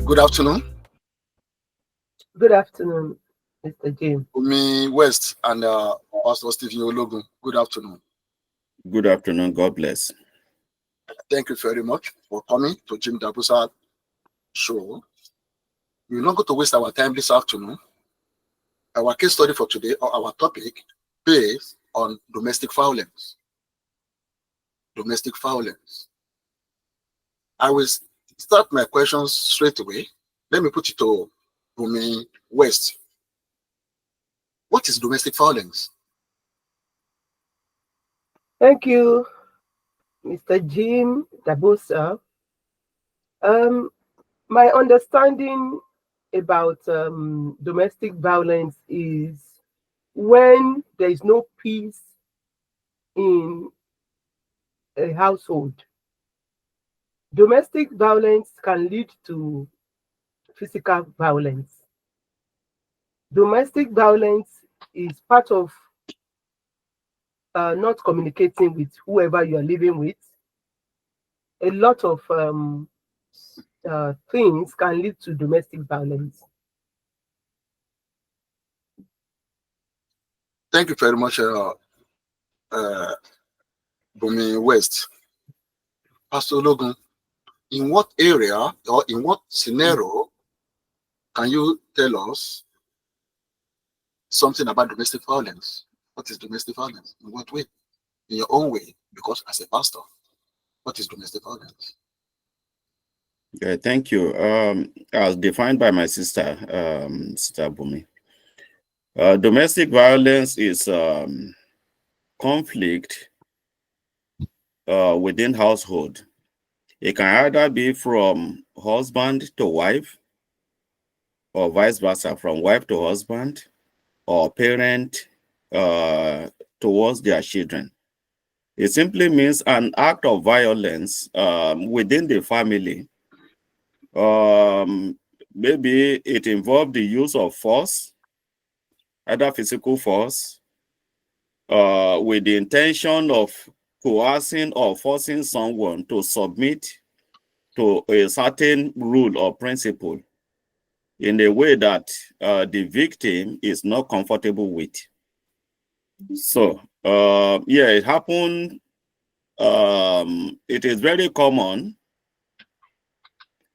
Good afternoon. Good afternoon, Mr. James. Bumi West and Pastor Stephen Ologun. Good afternoon. Good afternoon. God bless. Thank you very much for coming to Jim Dabusa show. We're not going to waste our time this afternoon. Our case study for today, or our topic, based on domestic violence. Domestic violence. I will start my questions straight away. Let me put it to Bumi West. What is domestic violence? Thank you, Mr. Jim Dabusa. My understanding about domestic violence is when there is no peace in a household. Domestic violence can lead to physical violence. Domestic violence is part of not communicating with whoever you are living with. A lot of things can lead to domestic violence. Thank you very much, Bumi West. Pastor Logan, in what area or in what scenario can you tell us something about domestic violence? What is domestic violence? In what way? In your own way, because as a pastor, what is domestic violence? Okay, thank you. As defined by my sister, Sister Bumi, domestic violence is conflict within household. It can either be from husband to wife, or vice versa, from wife to husband, or parent towards their children. It simply means an act of violence within the family. Maybe it involved the use of force, either physical force, with the intention of coercing or forcing someone to submit to a certain rule or principle in a way that the victim is not comfortable with. So, yeah, it happened. It is very common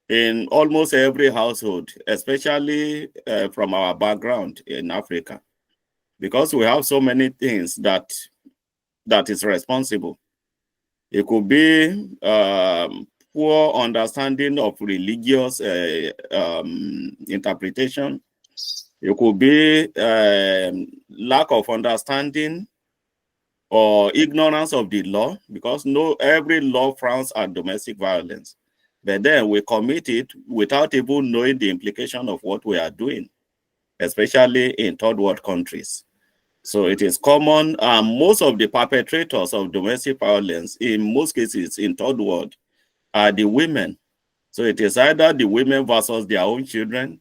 in almost every household, especially from our background in Africa, because we have so many things that is responsible. It could be poor understanding of religious interpretation. It could be lack of understanding or ignorance of the law, because every law frowns at domestic violence. But then we commit it without even knowing the implication of what we are doing, especially in third world countries. So it is common. Most of the perpetrators of domestic violence, in most cases in third world, are the women. So it is either the women versus their own children,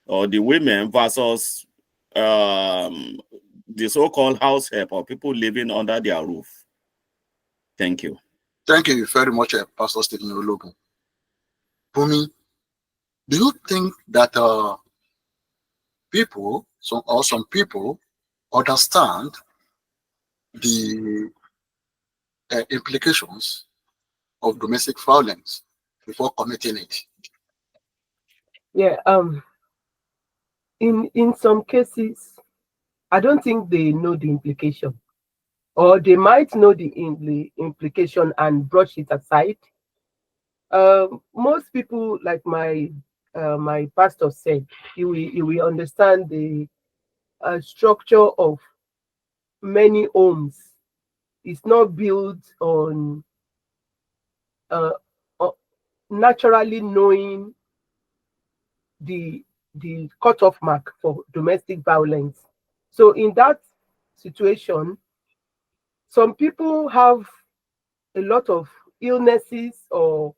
or the women versus the so-called house help, or people living under their roof. Thank you. Thank you very much, Pastor Stephen Ologun. Bumi, do you think that some people understand the implications of domestic violence before committing it? Yeah. In some cases, I don't think they know the implication, or they might know the implication and brush it aside. Most people, like my pastor said, he will understand the structure of many homes. It's not built on uh, naturally knowing the cutoff mark for domestic violence. So in that situation, some people have a lot of illnesses or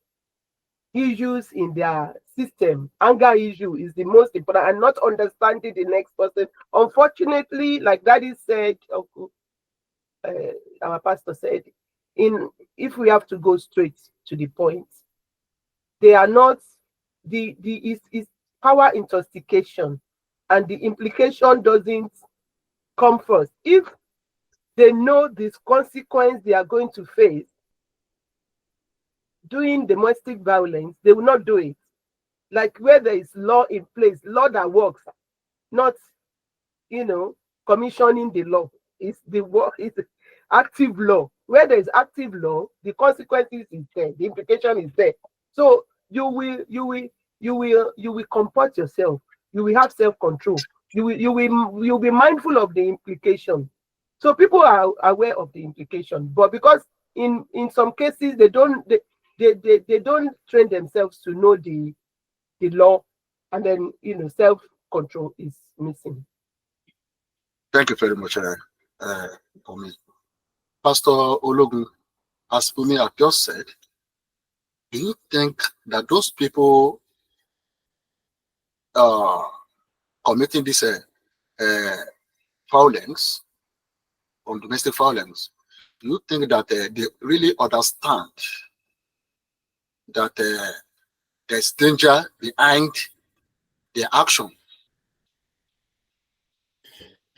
issues in their system. Anger issue is the most important, and not understanding the next person. Unfortunately, like Daddy said, our pastor said, if we have to go straight to the point, they are not is power intoxication, and the implication doesn't come first. If they know this consequence they are going to face doing domestic violence, they will not do it. Like where there is law in place, law that works, not commissioning the law. It's the work, it's active law. Where there is active law, the consequences is there, the implication is there. So you will comport yourself. You will have self-control. You'll be mindful of the implication. So people are aware of the implication, but because in some cases they don't train themselves to know the law, and then self-control is missing. Thank you very much, Bumi. Pastor Ologun, as Bumi have just said, do you think that those people committing this violence, on domestic violence, do you think that they really understand that there's danger behind their action?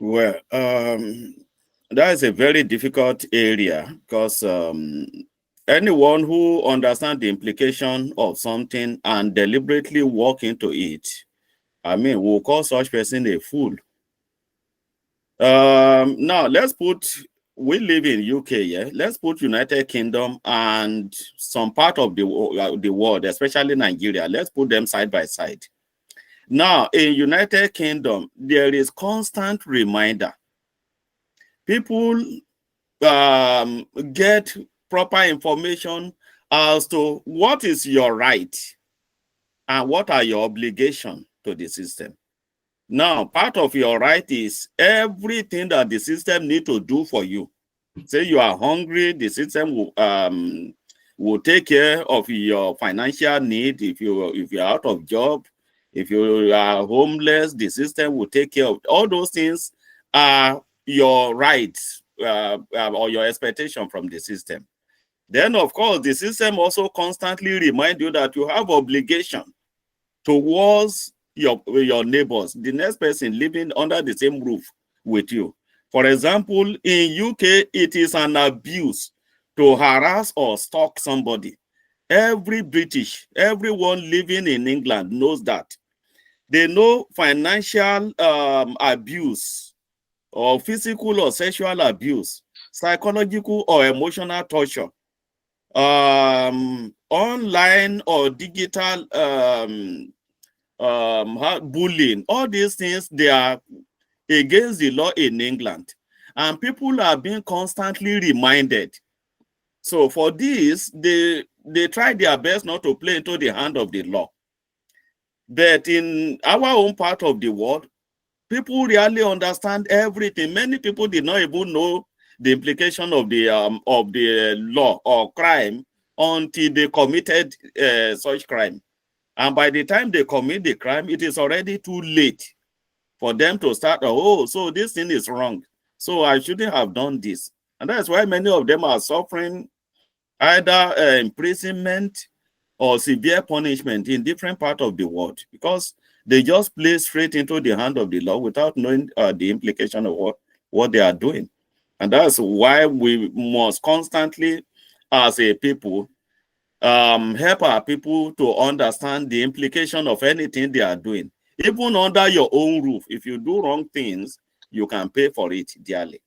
Well, that is a very difficult area, because anyone who understands the implication of something and deliberately walk into it, will call such person a fool. Now we live in UK, yeah. Let's put United Kingdom and some part of the world, especially Nigeria. Let's put them side by side. Now, in United Kingdom, there is constant reminder. People get proper information as to what is your right and what are your obligations to the system. Now, part of your right is everything that the system needs to do for you. Say you are hungry, the system will take care of your financial need. If you're out of job, if you are homeless, the system will take care of all those things. Are your rights or your expectation from the system. Then, of course, the system also constantly reminds you that you have obligation towards your neighbors, the next person living under the same roof with you. For example, in UK, it is an abuse to harass or stalk somebody. Every British, everyone living in England knows that. They know financial abuse or physical or sexual abuse, psychological or emotional torture, online or digital bullying. All these things, they are against the law in England, and people are being constantly reminded. So for this, they try their best not to play into the hand of the law. But in our own part of the world, people really understand everything. Many people did not even know the implication of the law or crime until they committed such crime. And by the time they commit the crime, it is already too late for them to start, so this thing is wrong, so I shouldn't have done this. And that's why many of them are suffering either imprisonment or severe punishment in different parts of the world, because they just play straight into the hand of the law without knowing the implication of what they are doing. And that's why we must constantly, as a people, help our people to understand the implication of anything they are doing. Even under your own roof, if you do wrong things, you can pay for it dearly.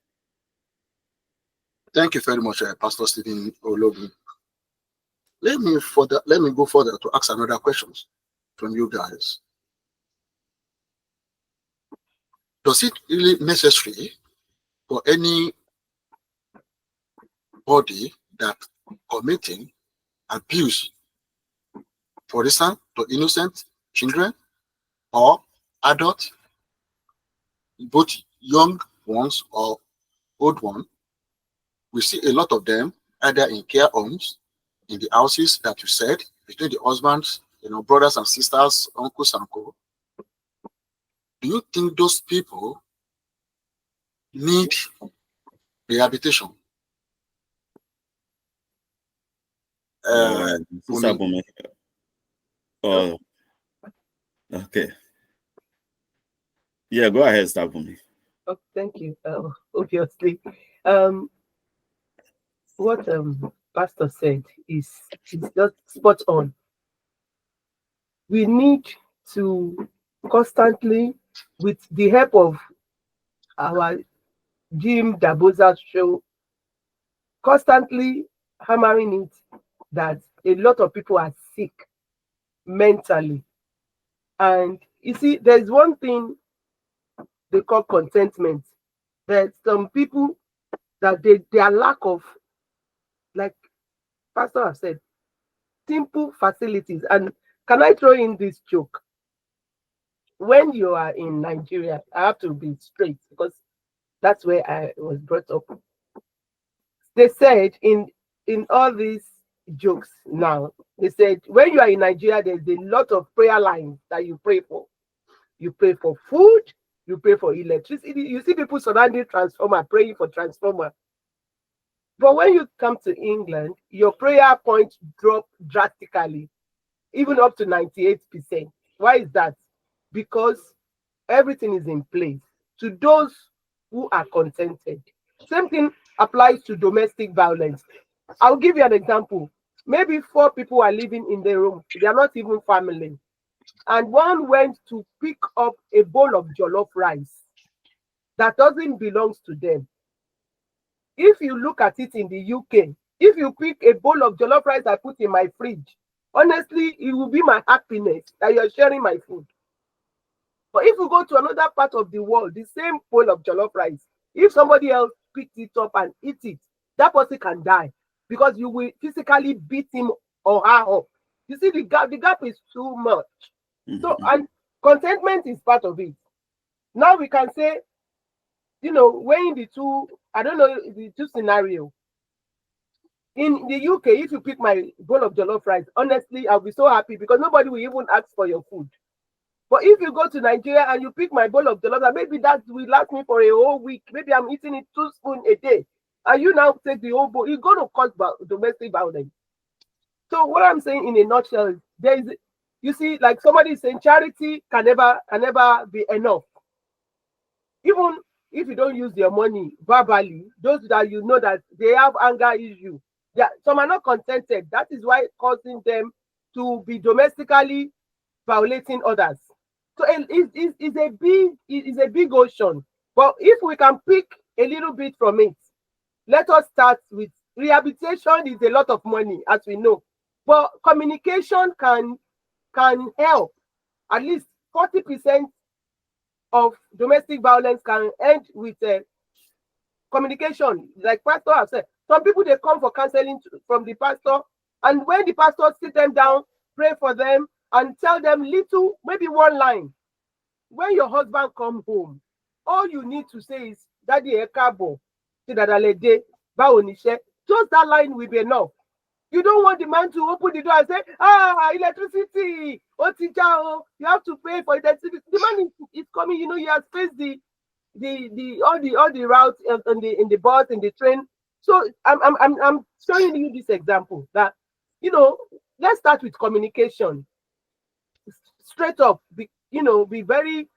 Thank you very much, Pastor Stephen Ologun. Let me go further to ask another questions from you guys. Does it really necessary for any body that committing abuse, for instance, to innocent children or adults, both young ones or old ones? We see a lot of them either in care homes, in the houses that you said, between the husbands, brothers and sisters, uncles and co. Do you think those people need rehabilitation? Okay. Yeah, go ahead, start for me. Oh, thank you. Obviously, what Pastor said is just spot on. We need to constantly, with the help of our Jim Dabosa show, constantly hammering it that a lot of people are sick mentally. And you see, there's one thing they call contentment. There's some people that their lack of, like Pastor has said, simple facilities. And can I throw in this joke? When you are in Nigeria, I have to be straight because that's where I was brought up. They said in all these jokes now, they said when you are in Nigeria, there's a lot of prayer lines that you pray for. You pray for food, you pray for electricity. You see people surrounding transformer, praying for transformer. But when you come to England, your prayer points drop drastically, even up to 98%. Why is that? Because everything is in place to those who are contented. Same thing applies to domestic violence. I'll give you an example. Maybe 4 people are living in the room. They are not even family. And one went to pick up a bowl of jollof rice that doesn't belong to them. If you look at it in the UK, if you pick a bowl of jollof rice I put in my fridge, honestly, it will be my happiness that you're sharing my food. But if you go to another part of the world, the same bowl of jollof rice, if somebody else picks it up and eats it, that person can die because you will physically beat him or her up. You see, the gap is too much. So, and contentment is part of it. Now we can say, weighing the two, I don't know the two scenario. In the UK, if you pick my bowl of jollof rice, honestly, I'll be so happy because nobody will even ask for your food. But if you go to Nigeria and you pick my bowl of jollof rice, maybe that will last me for a whole week. Maybe I'm eating it 2 spoons a day. And you now take the whole bowl, you're going to cause domestic violence. So what I'm saying in a nutshell is you see, like somebody is saying, charity can never be enough. Even if you don't use your money verbally, those that you know that they have anger issue, some are not contented. That is why causing them to be domestically violating others. So it's a big ocean. But if we can pick a little bit from it, let us start with rehabilitation. Is a lot of money, as we know. But communication can help. At least 40% of domestic violence can end with communication. Like Pastor has said, some people, they come for counseling from the pastor, and when the pastor sit them down, pray for them, and tell them little, maybe one line. When your husband come home, all you need to say is, Daddy Ekabo, just that line will be enough. You don't want the man to open the door and say, electricity, you have to pay for electricity. The man is coming, he has faced all the routes in the bus, in the train. So I'm showing you this example that, let's start with communication. Straight up, be very,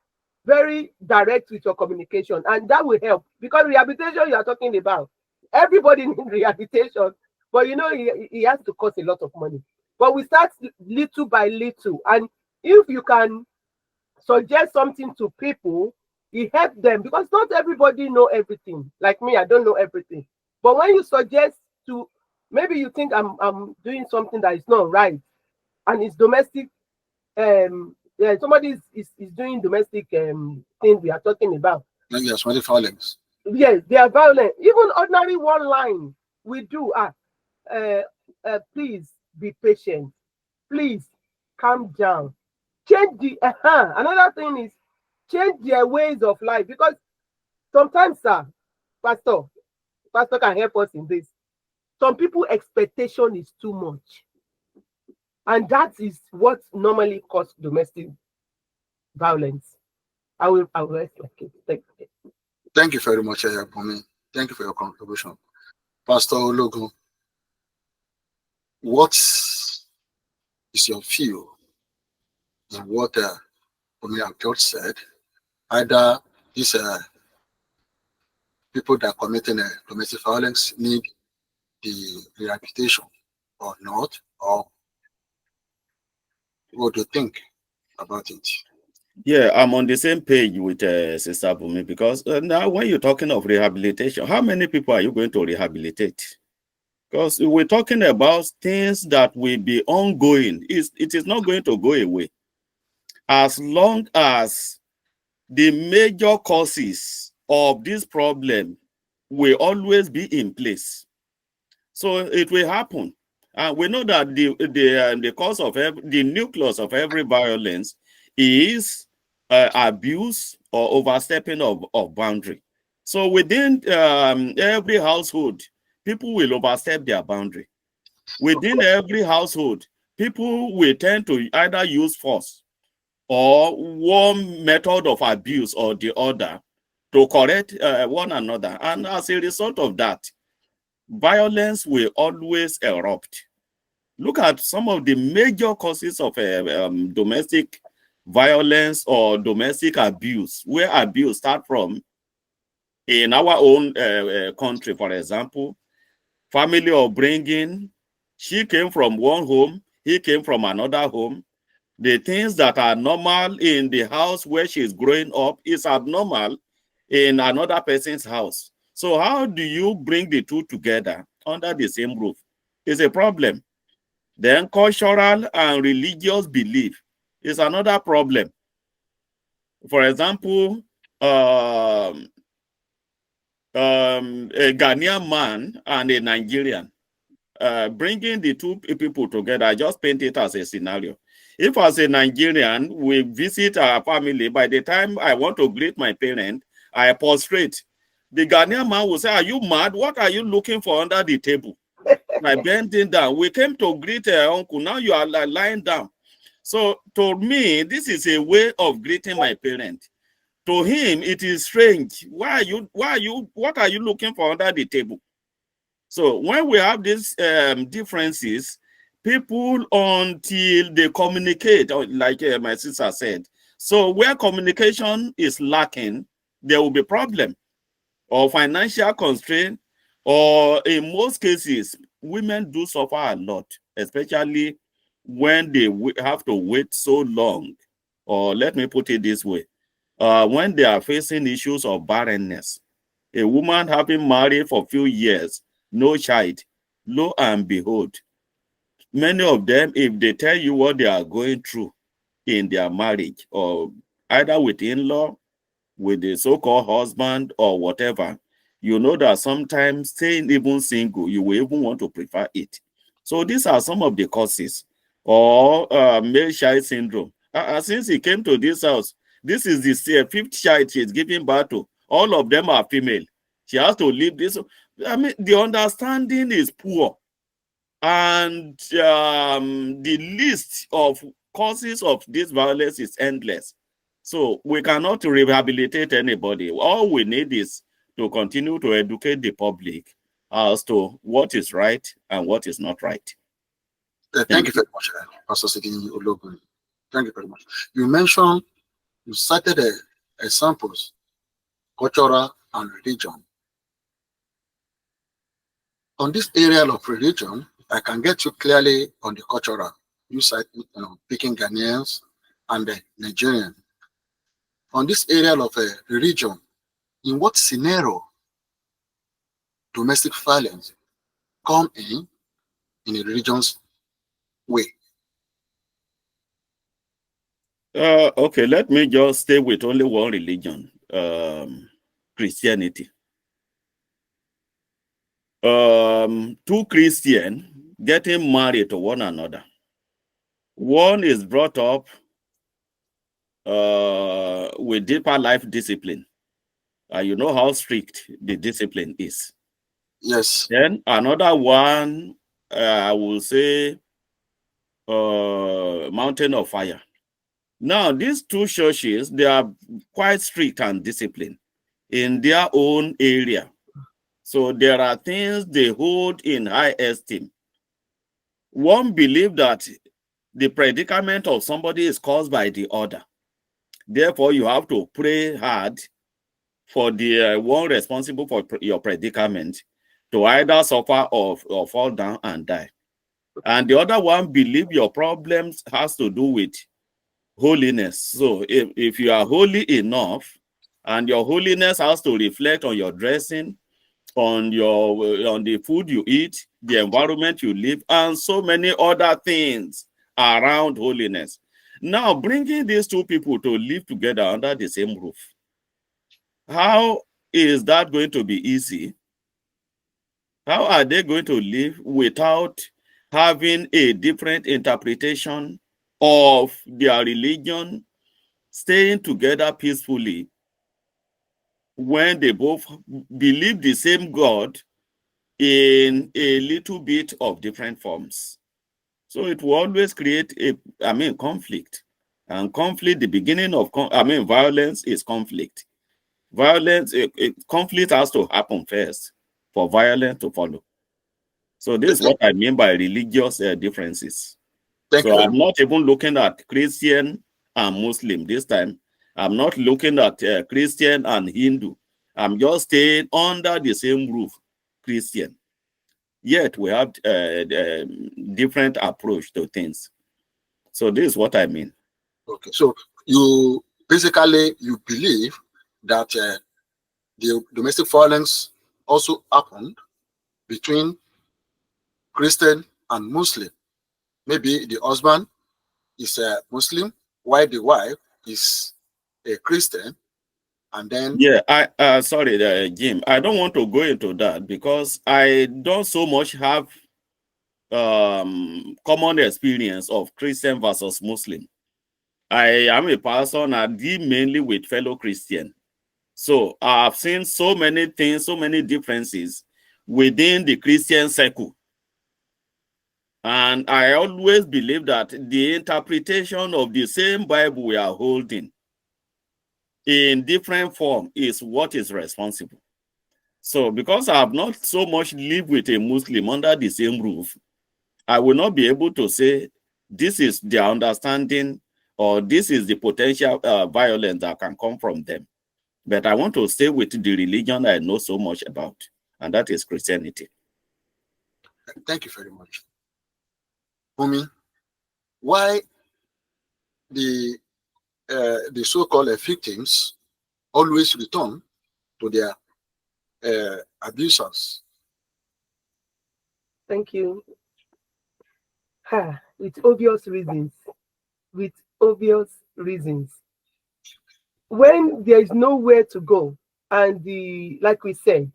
very direct with your communication, and that will help. Because rehabilitation you are talking about, everybody needs rehabilitation, but it has to cost a lot of money. But we start little by little, and if you can suggest something to people, it helps them, because not everybody know everything. Like me, I don't know everything. But when you suggest to, maybe you think I'm doing something that is not right, and it's domestic. Somebody is doing domestic thing we are talking about. Yes, violence. Yes, they are violent. Even ordinary one line we do. Please be patient. Please calm down. Change the another thing is change their ways of life, because sometimes, sir, pastor can help us in this. Some people expectation is too much, and that is what normally causes domestic violence. I will rest my case. Thank you very much, Ayabumi. Thank you for your contribution. Pastor Ologun, what is your view in what we have just said, either these people that are committing domestic violence need the rehabilitation or not, or what do you think about it? Yeah, I'm on the same page with Sister Bumi, because now when you're talking of rehabilitation, how many people are you going to rehabilitate? Because we're talking about things that will be ongoing. It is not going to go away. As long as the major causes of this problem will always be in place. So it will happen. And we know that the cause of the nucleus of every violence is abuse or overstepping of boundary. So within every household, people will overstep their boundary. Within every household, people will tend to either use force or one method of abuse or the other to correct one another. And as a result of that, violence will always erupt. Look at some of the major causes of domestic violence or domestic abuse, where abuse starts from. In our own country, for example, family upbringing, she came from one home, he came from another home. The things that are normal in the house where she's growing up is abnormal in another person's house. So how do you bring the two together under the same roof? It's a problem. Then cultural and religious belief is another problem. For example, a Ghanaian man and a Nigerian, bringing the two people together, I just paint it as a scenario. If as a Nigerian, we visit our family, by the time I want to greet my parent, I prostrate. The Ghanaian man will say, "Are you mad? What are you looking for under the table?" I bending down. We came to greet uncle. Now you are lying down. So to me, this is a way of greeting my parent. To him, it is strange. What are you looking for under the table? So when we have these differences, people, until they communicate, like my sister said, so where communication is lacking, there will be problem or financial constraint, or in most cases, women do suffer a lot, especially when they have to wait so long. Or let me put it this way, when they are facing issues of barrenness. A woman having married for a few years, no child, lo and behold, many of them, if they tell you what they are going through in their marriage, or either with in-law, with the so-called husband or whatever, you know that sometimes staying even single, you will even want to prefer it. So these are some of the causes. Or male child syndrome. Since he came to this house, this is the fifth child she's giving birth to. All of them are female. She has to leave this. I mean, the understanding is poor. And the list of causes of this violence is endless. So we cannot rehabilitate anybody. All we need is to continue to educate the public as to what is right and what is not right. Thank you very much, Pastor Sidi Ologun. Thank you very much. You cited examples, cultural and religion. On this area of religion, I can get you clearly on the cultural. You cite, picking Ghanaians and Nigerian. On this area of religion, in what scenario domestic violence come in a religion's way? Okay, let me just stay with only one religion, Christianity. Two Christians getting married to one another. One is brought up with deeper life discipline. You know how strict the discipline is. Yes. Then another one, I will say, Mountain of Fire. Now, these two churches, they are quite strict and disciplined in their own area. So there are things they hold in high esteem. One believes that the predicament of somebody is caused by the other. Therefore, you have to pray hard for the one responsible for your predicament to either suffer or fall down and die. And the other one believe your problems has to do with holiness. So if you are holy enough and your holiness has to reflect on your dressing, on the food you eat, the environment you live, and so many other things around holiness. Now, bringing these two people to live together under the same roof, how is that going to be easy? How are they going to live without having a different interpretation of their religion, staying together peacefully when they both believe the same God in a little bit of different forms? So it will always create conflict. And conflict, the beginning of violence is conflict. Violence, conflict has to happen first for violence to follow. So this is what I mean by religious differences. So I'm not even looking at Christian and Muslim this time. I'm not looking at Christian and Hindu. I'm just staying under the same roof, Christian. Yet we have different approach to things. So this is what I mean. Okay, so you basically believe that the domestic violence also happened between Christian and Muslim. Maybe the husband is a Muslim while the wife is a Christian, and then sorry, Jim, I don't want to go into that because I don't so much have common experience of Christian versus Muslim. I am a person I deal mainly with fellow Christian. So I've seen so many things, so many differences within the Christian circle. And I always believe that the interpretation of the same Bible we are holding in different form is what is responsible. So because I have not so much lived with a Muslim under the same roof, I will not be able to say this is their understanding or this is the potential violence that can come from them. But I want to stay with the religion I know so much about, and that is Christianity. Thank you very much. Umi, why the so-called victims always return to their abusers? Thank you. With obvious reasons. With obvious reasons. When there is nowhere to go, and like we said,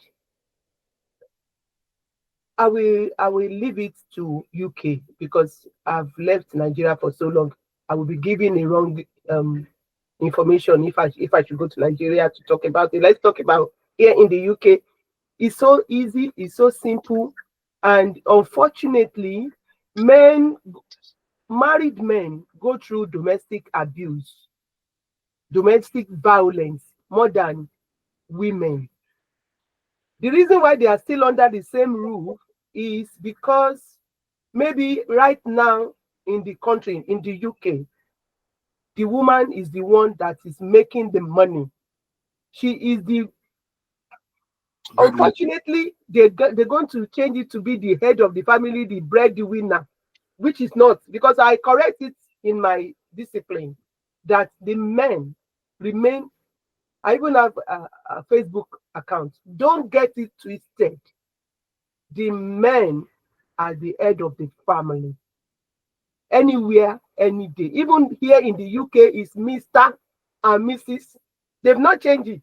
I will leave it to UK because I've left Nigeria for so long. I will be giving a wrong information if I should go to Nigeria to talk about it. Let's talk about here in the UK. It's so easy, it's so simple, and unfortunately, married men go through domestic abuse, domestic violence more than women. The reason why they are still under the same roof is because maybe right now in the country, in the UK, the woman is the one that is making the money. She is the, unfortunately, they're going to change it to be the head of the family, the breadwinner, which is not, because I correct it in my discipline, that the men remain. I even have a Facebook account. Don't get it twisted. The men are the head of the family. Anywhere, any day. Even here in the UK, is Mr. and Mrs. They've not changed it.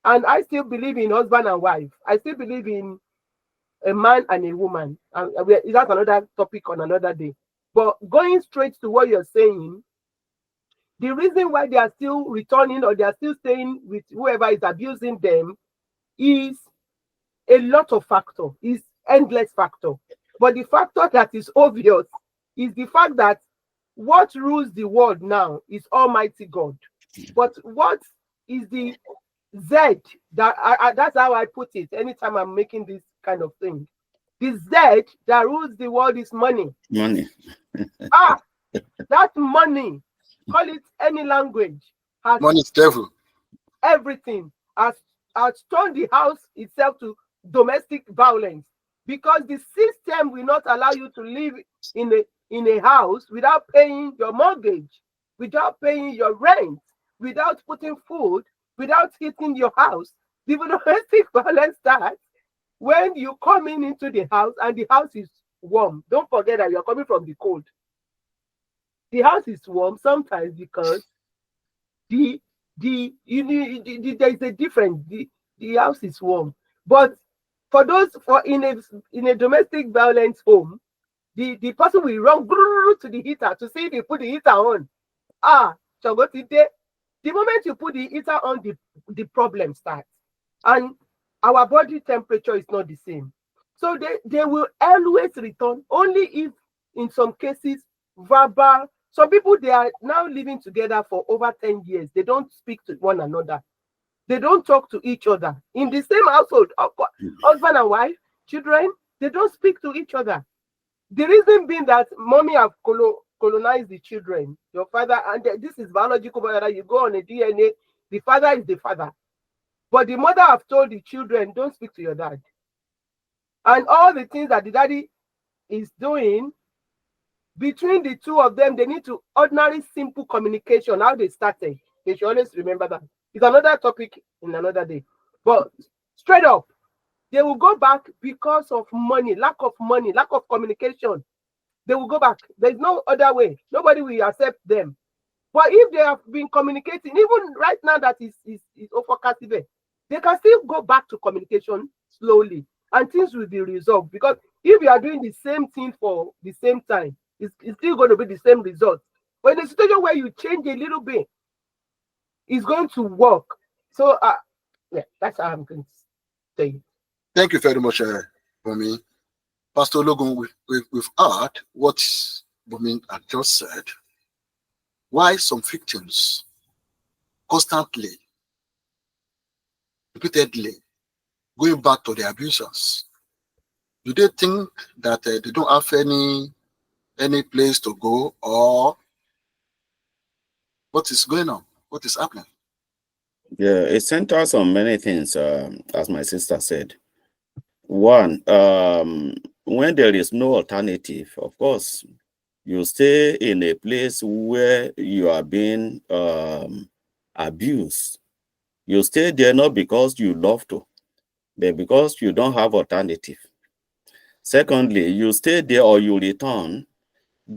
And I still believe in husband and wife. I still believe in a man and a woman. And that's another topic on another day. But going straight to what you're saying, the reason why they are still returning or they are still staying with whoever is abusing them is a lot of factors, is endless factor. But the factor that is obvious is the fact that what rules the world now is Almighty God. But what is the Z, that's how I put it anytime I'm making this kind of thing. The Z that rules the world is money. Money. That money call it any language, has Money is devil. everything, has turned the house itself to domestic violence, because the system will not allow you to live in a house without paying your mortgage, without paying your rent, without putting food, without heating your house. The domestic violence starts when you come into the house and the house is warm. Don't forget that you're coming from the cold. The house is warm sometimes because there is a difference. The house is warm. But for those in a domestic violence home, the person will run to the heater to see if they put the heater on. The moment you put the heater on, the problem starts. And our body temperature is not the same. So they will always return, only if in some cases verbal. Some people, they are now living together for over 10 years. They don't speak to one another. They don't talk to each other. In the same household, husband and wife, children, they don't speak to each other. The reason being that mommy have colonized the children. Your father, and this is biological, but you go on a DNA, the father is the father. But the mother have told the children, don't speak to your dad. And all the things that the daddy is doing, between the two of them, they need to ordinary, simple communication, how they started. They should always remember that. It's another topic in another day. But straight up, they will go back because of money, lack of communication. They will go back. There's no other way. Nobody will accept them. But if they have been communicating, even right now that is overcasted, they can still go back to communication slowly, and things will be resolved. Because if you are doing the same thing for the same time, it's still going to be the same result. But in a situation where you change a little bit, it's going to work. So, yeah, that's how I'm going to say it. Thank you very much, Bumi. Pastor Logan, we've heard what Bumi had just said. Why some victims constantly, repeatedly, going back to the abusers? Do they think that they don't have any place to go, or what is going on? What is happening? Yeah, it centers on many things, as my sister said. One, when there is no alternative, of course, you stay in a place where you are being abused. You stay there not because you love to, but because you don't have alternative. Secondly, you stay there or you return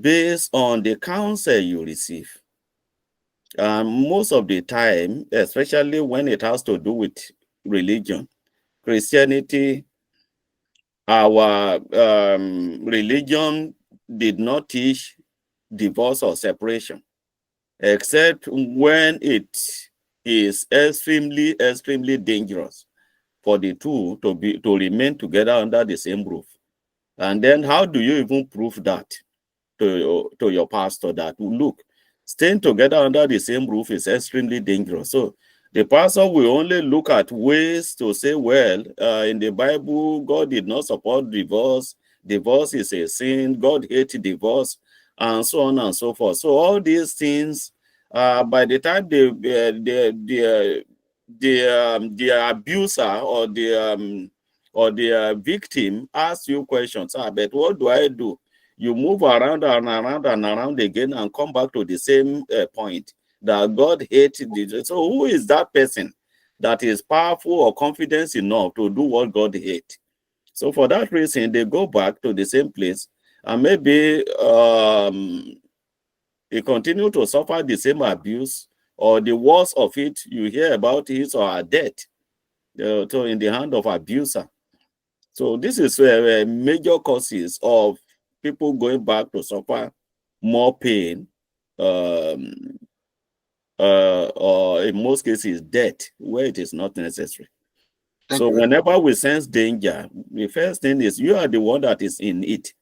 based on the counsel you receive. Most of the time, especially when it has to do with religion, Christianity, our religion did not teach divorce or separation, except when it is extremely, extremely dangerous for the two to remain together under the same roof. And then how do you even prove that to your pastor that, look, staying together under the same roof is extremely dangerous? So the pastor will only look at ways to say, well, in the Bible, God did not support divorce. Divorce is a sin. God hates divorce, and so on and so forth. So all these things, by the time the abuser or the victim asks you questions, but what do I do? You move around and around and around again and come back to the same point, that God hates it. So who is that person that is powerful or confident enough to do what God hates? So for that reason, they go back to the same place, and maybe they continue to suffer the same abuse, or the worst of it, you hear about his or her death in the hand of abuser. So this is major causes of people going back to suffer more pain, or in most cases death, where it is not necessary. So whenever we sense danger, the first thing is you are the one that is in it.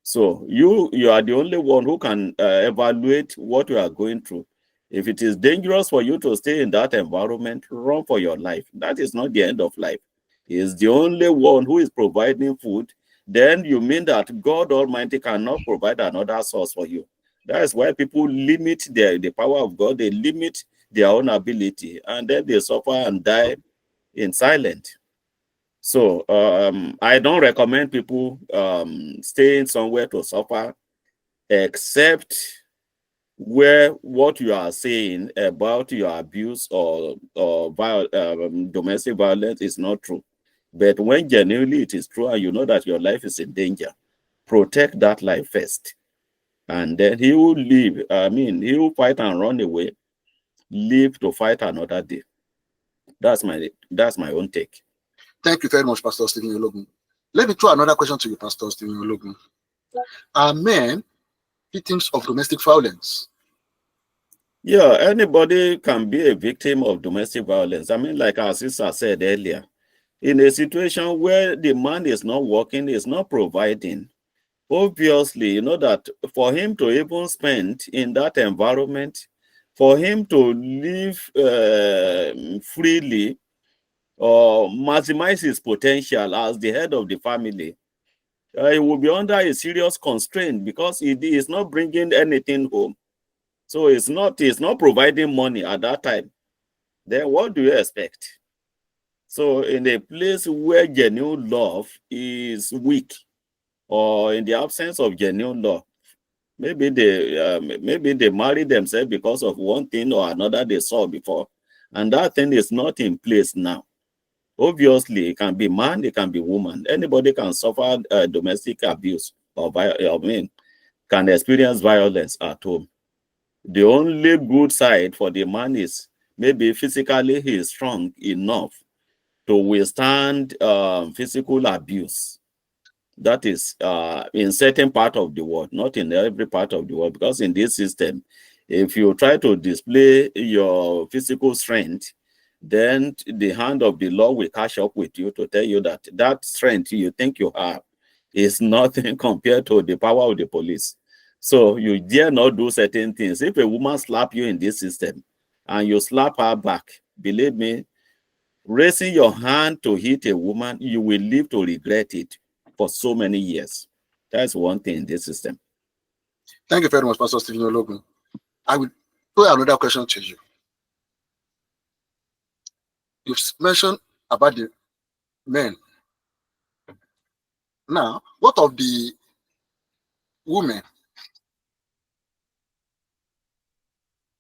So you are the only one who can evaluate what you are going through. If it is dangerous for you to stay in that environment, run for your life. That is not the end of life. He is the only one who is providing food. Then you mean that God Almighty cannot provide another source for you. That is why people limit the power of God. They limit their own ability, and then they suffer and die in silence. So I don't recommend people staying somewhere to suffer, except where what you are saying about your abuse or domestic violence is not true. But when genuinely it is true and you know that your life is in danger, protect that life first. And then he will leave. I mean, he will fight and run away, live to fight another day. That's my own take. Thank you very much, Pastor Stephen Ologun. Let me throw another question to you, Pastor Stephen Ologun. Are men victims of domestic violence? Yeah, anybody can be a victim of domestic violence. I mean, like our sister said earlier, in a situation where the man is not working, is not providing, obviously, you know that for him to even spend in that environment, for him to live freely or maximize his potential as the head of the family, he will be under a serious constraint because he is not bringing anything home. So it's not providing money at that time. Then what do you expect? So in a place where genuine love is weak, or in the absence of genuine love, maybe they marry themselves because of one thing or another they saw before, and that thing is not in place now. Obviously, it can be man, it can be woman. Anybody can suffer domestic abuse or can experience violence at home. The only good side for the man is maybe physically he is strong enough to withstand physical abuse. That is in certain part of the world, not in every part of the world, because in this system, if you try to display your physical strength, then the hand of the law will catch up with you to tell you that that strength you think you have is nothing compared to the power of the police. So you dare not do certain things. If a woman slap you in this system and you slap her back, believe me, raising your hand to hit a woman, you will live to regret it for so many years. That's one thing in this system. Thank you very much, Pastor Stephen Ologun. I will throw another question to you. You've mentioned about the men. Now, what of the women?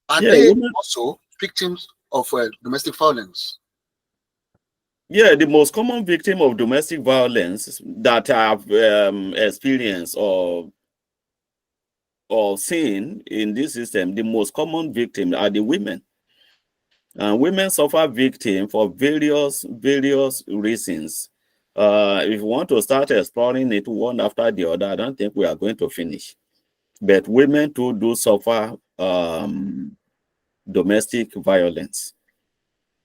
Are they women also victims of domestic violence? Yeah, the most common victim of domestic violence that I've experienced or seen in this system, the most common victim are the women. And women suffer victim for various reasons. If you want to start exploring it one after the other, I don't think we are going to finish. But women too do suffer domestic violence.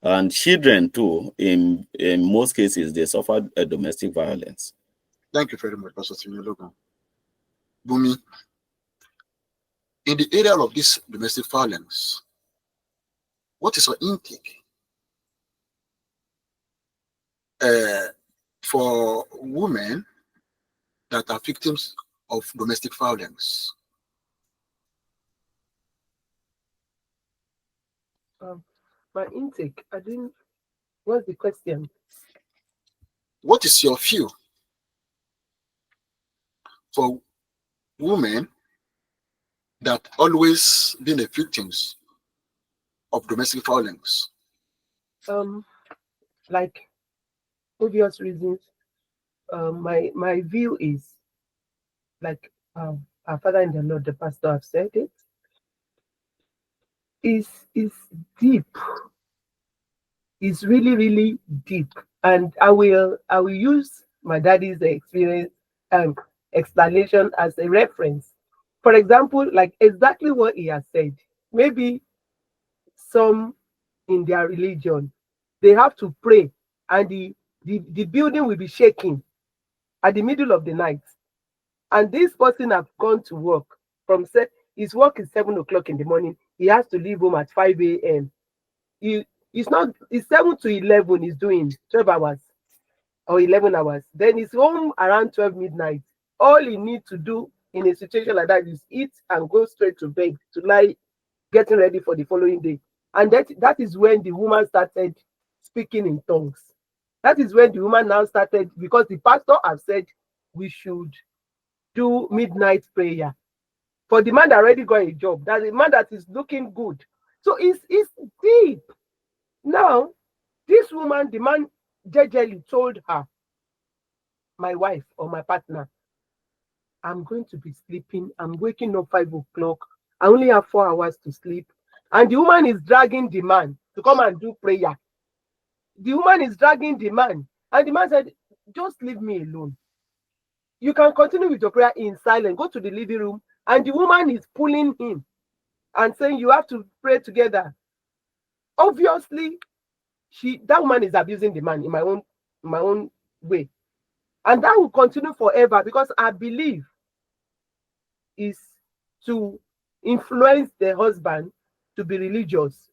And children too, in most cases, they suffer domestic violence. Thank you very much, Pastor Stephen Ologun. Bumi, in the area of this domestic violence, what is your intake for women that are victims of domestic violence? My intake, what's the question? What is your view for women that always been the victims of domestic violence? Like obvious reasons. My view is like our father in the Lord, the pastor, have said it. Is deep. It's really, really deep. And I will use my daddy's experience and explanation as a reference. For example, like exactly what he has said. Maybe some in their religion, they have to pray and the building will be shaking at the middle of the night. And this person have gone to work his work is 7 o'clock in the morning. He has to leave home at 5 a.m. It's 7 to 11, he's doing 12 hours or 11 hours. Then he's home around 12 midnight. All he needs to do in a situation like that is eat and go straight to bed to lie, getting ready for the following day. And that is when the woman started speaking in tongues. That is when the woman now started, because the pastor has said we should do midnight prayer. For the man that already got a job, that's a man that is looking good. So it's deep. Now, this woman, the man jejely told her, my wife or my partner, I'm going to be sleeping. I'm waking up 5 o'clock. I only have 4 hours to sleep. And the woman is dragging the man to come and do prayer. The woman is dragging the man. And the man said, just leave me alone. You can continue with your prayer in silence. Go to the living room. And the woman is pulling him and saying, you have to pray together. Obviously, that woman is abusing the man in my own way. And that will continue forever, because I believe is to influence the husband to be religious.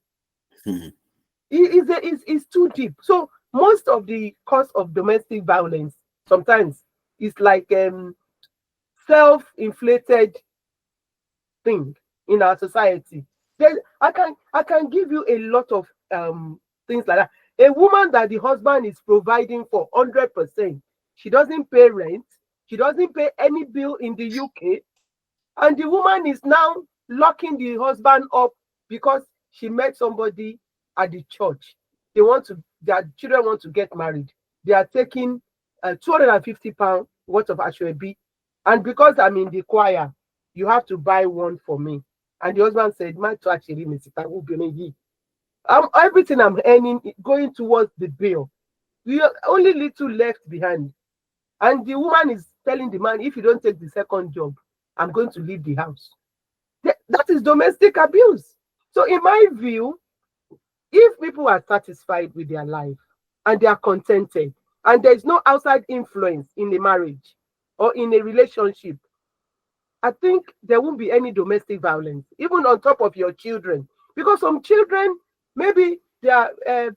It's too deep. So most of the cause of domestic violence sometimes is like self-inflated thing in our society. I can give you a lot of things like that. A woman that the husband is providing for 100%, she doesn't pay rent, she doesn't pay any bill in the UK, and the woman is now locking the husband up because she met somebody at the church. Their children want to get married. They are taking £250 worth of ashwebi, and because I'm in the choir, you have to buy one for me. And the husband said, "My actually, everything I'm earning going towards the bill. We are only little left behind." And the woman is telling the man, if you don't take the second job, I'm going to leave the house. That is domestic abuse. So in my view, if people are satisfied with their life and they are contented, and there's no outside influence in a marriage or in a relationship, I think there won't be any domestic violence, even on top of your children. Because some children, maybe they are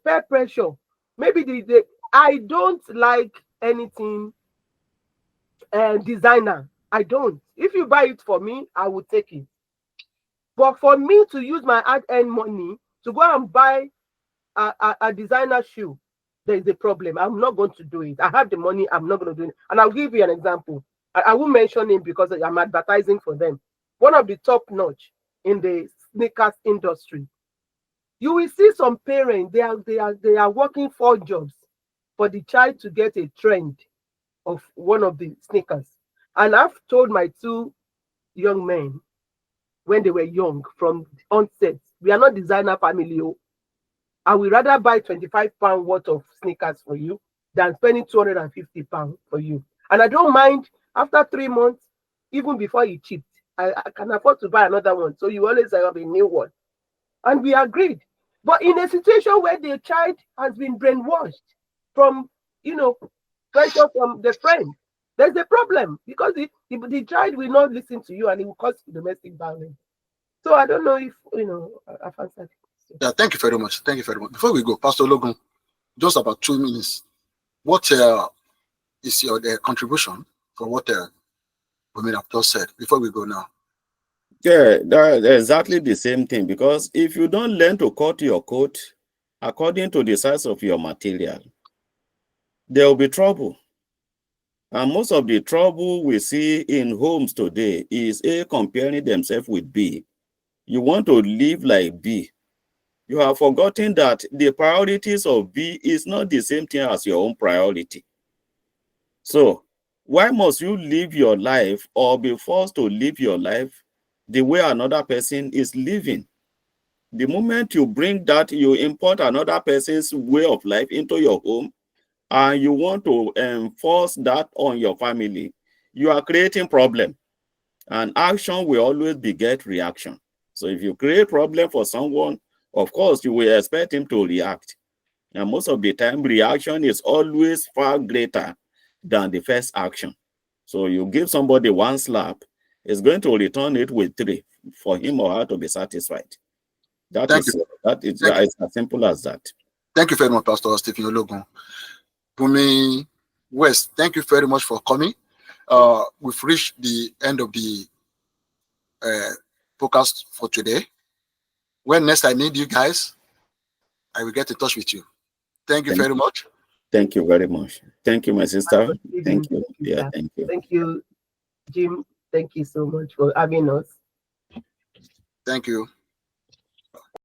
peer pressure. Maybe I don't like anything designer. I don't. If you buy it for me, I will take it. But for me to use my hard-earned money to go and buy a designer shoe, there is a problem. I'm not going to do it. I have the money. I'm not going to do it. And I'll give you an example. I won't mention him because I'm advertising for them. One of the top notch in the sneakers industry. You will see some parents, they are working 4 jobs for the child to get a trend of one of the sneakers. And I've told my 2 young men when they were young from onset, we are not designer family. I would rather buy £25 worth of sneakers for you than spending £250 for you. And I don't mind after 3 months, even before you cheat, I can afford to buy another one. So you always have a new one. And we agreed. But in a situation where the child has been brainwashed from, pressure from the friend, there's a problem, because the child will not listen to you and it will cause domestic violence. So I don't know if, I've answered. Yeah, thank you very much. Thank you very much. Before we go, Pastor Logan, just about 2 minutes. What is your contribution for what women have just said before we go now? Yeah, that's exactly the same thing, because if you don't learn to cut your coat according to the size of your material, there will be trouble. And most of the trouble we see in homes today is A, comparing themselves with B. You want to live like B. You have forgotten that the priorities of B is not the same thing as your own priority. So why must you live your life or be forced to live your life the way another person is living? The moment you bring that, you import another person's way of life into your home, and you want to enforce that on your family, you are creating problem. And action will always beget reaction. So if you create problem for someone, of course, you will expect him to react. And most of the time, reaction is always far greater than the first action. So you give somebody 1 slap, it's going to return it with 3 for him or her to be satisfied. That is as simple as that. Thank you very much, Pastor Stephen Ologun. Bumi West, thank you very much for coming. we've reached the end of the podcast for today. When next I need you guys, I will get in touch with you. Thank you very much. Thank you very much. Thank you, my sister. Thank you. Yeah, thank you. Thank you, Jim. Thank you so much for having us. Thank you.